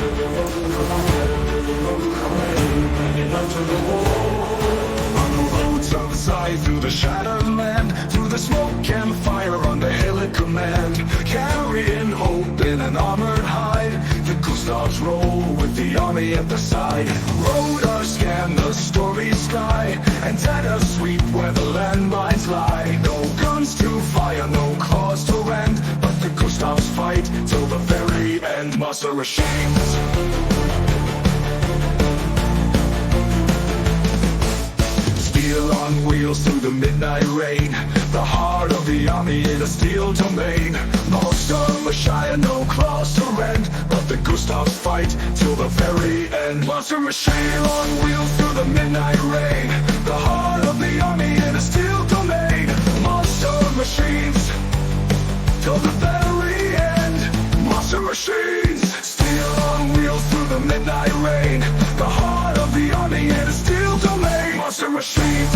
On the roads of Zoids, through the shattered land, through the smoke and fire on the hill at command, carrying hope in an armored hide, the Gustavs roll with the army at their side. Roaders scan the stormy sky, and data sweep where the landmines lie. No guns to fire, no claws to rend, but the Gustavs fight till the very end. Monster machines. Steel on wheels through the midnight rain, the heart of the army in a steel domain. Monster machine, no claws to rend, but the Gustavs fight till the very end. Monster machine on wheels through the midnight rain, the heart of the army in a steel domain. Monster machines till the very end. Monster machines. Steel on wheels through the midnight rain, the heart of the army in a steel domain. Monster machines.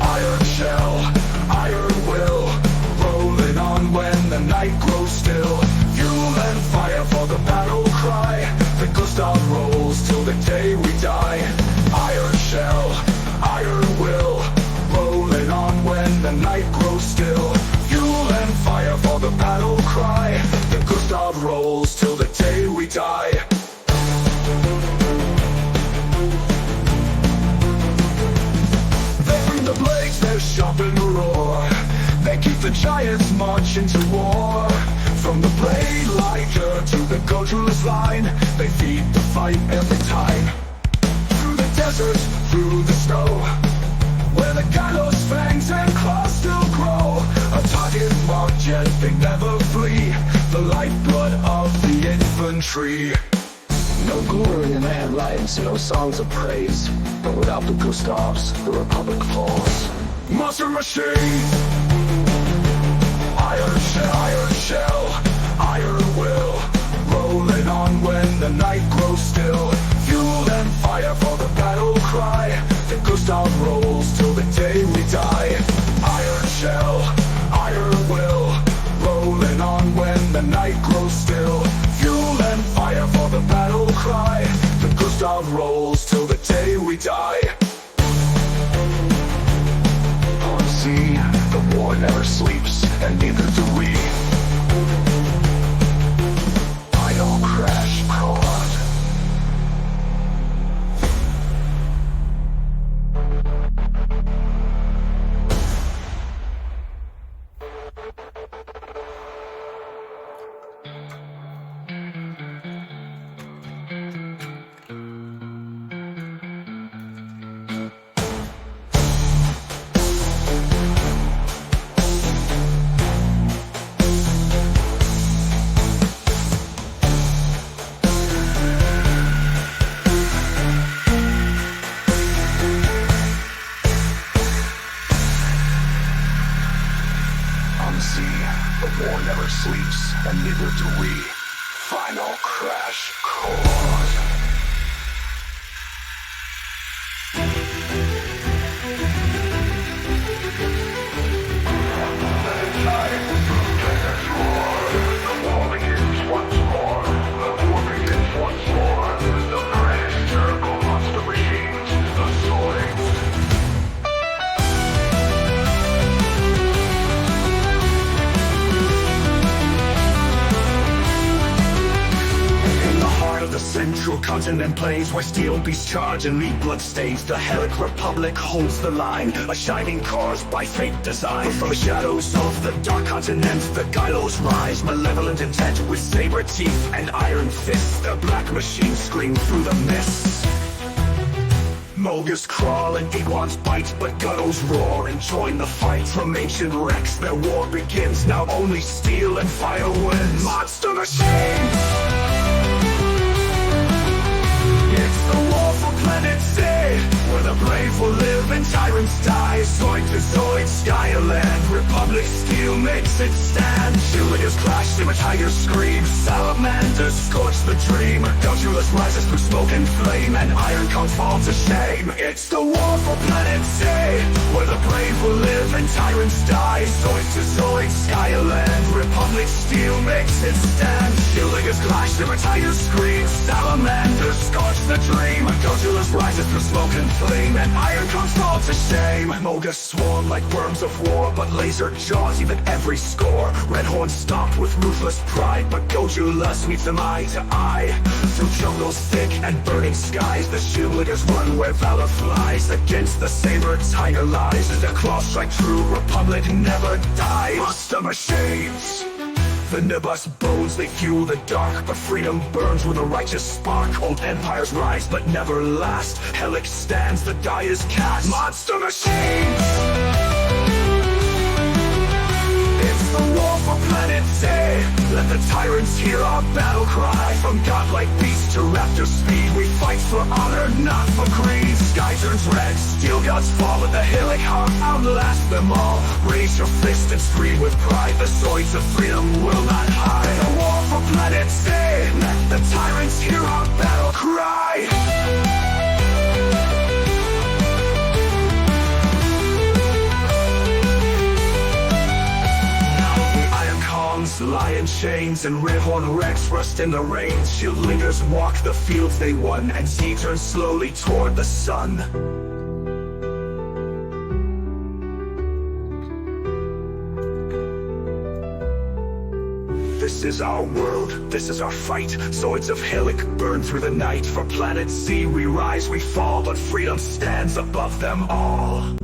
Iron shell, iron will, rolling on when the night grows still. Fuel and fire for the battle cry, the Gustav rolls till the day we die. Iron shell, iron will, rolling on when the night grows still. Fuel and fire for the battle cry, the Gustav rolls till the day we die. The blades, their sharp and roar, they keep the giants marching to war. From the blade lighter to the goatless line, they feed the fight every time. Through the deserts, through the snow, where the gallows fangs and claws still grow. A target marked yet they never flee, the lifeblood of the infantry. No glory in the headlines, no songs of praise, but without the Gustavs, the Republic falls. Monster machine. Iron shell, iron will, rolling on when the night grows still. Fuel and fire for the battle cry, the Gustav rolls till the day we die. Iron shell, iron will, rolling on when the night grows still. Fuel and fire for the battle cry, the Gustav rolls till the day we die. On sea, the war never sleeps, and neither do we. Final crash chord. The war never sleeps, and neither do we. Final crash chord. Central continent plains where steel beasts charge and leave bloodstains. The Heroic Republic holds the line, a shining cause by fate designed. But from the shadows of the dark continent, the Gylos rise, malevolent intent with saber teeth and iron fists. The black machines scream through the mists. Mogers crawl and iguans bite, but Gylos roar and join the fight. From ancient wrecks their war begins, now only steel and fire wins. Monster machines! It's the war for planet Z, where the brave will live and tyrants die. Zoid to Zoid, sky and land, Republic steel makes its stand. Cheerleaders clash, timber tigers scream, salamanders scorch the stream. Godulus rises through smoke and flame, and Ironcon falls to shame. It's the war for Planet Z, where the brave will live and tyrants die. Zoids to Zoids, Skyland, Republic steel makes its stand. Shieldliggers clash, Libertines scream, Salamanders scorch the dream. Godulus rises through smoke and flame, and Ironcons fall to shame. Mogas swarm like worms of war, but laser jaws even every score. Redhorns stomp with ruthless pride, but Godulus meets them eye to eye. Through jungles thick and burning skies, the Shieldliggers run where valor flies. Against the saber tiger lies, as their claws strike true, Republic never dies. Bust the machines! The Nibus bones, they fuel the dark, but freedom burns with a righteous spark. Old empires rise, but never last. Helix stands, the die is cast. Monster machines! It's the war for Planet Z. Let the tyrants hear our battle cry. From godlike beast to raptor speed, we fight for honor, not for greed. Sky turns red, steel gods fall, but the Helic heart outlasts them all. Raise your fist and scream with pride. The Zoids of freedom will not hide. The war for Planet Z. Let the tyrants hear our battle cry. Lion chains and Redhorn Rex rust in the rains. Shieldliggers walk the fields they won, and Z turns slowly toward the sun. This is our world, this is our fight. Zoids of Helic burn through the night. For Planet Z we rise, we fall, but freedom stands above them all.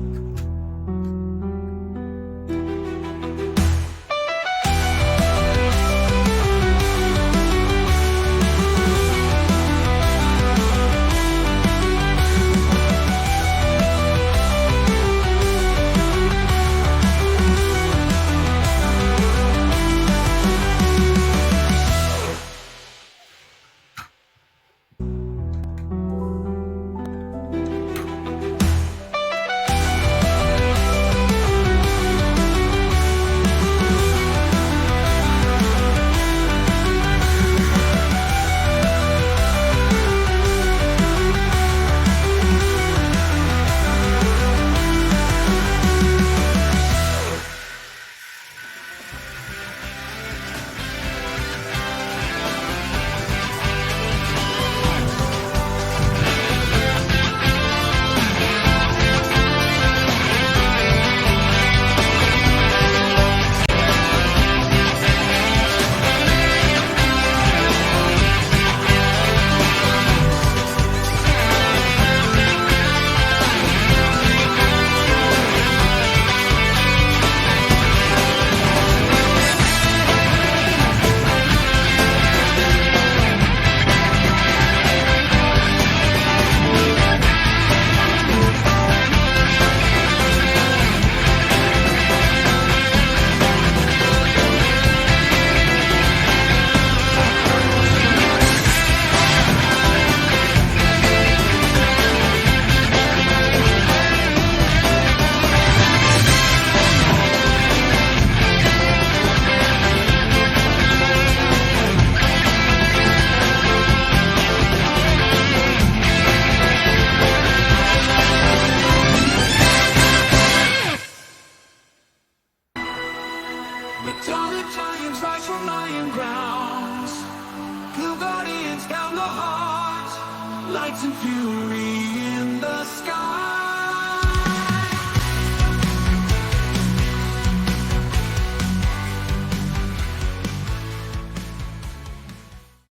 Giants rise from lion grounds. Blue guardians down the heart. Lights and fury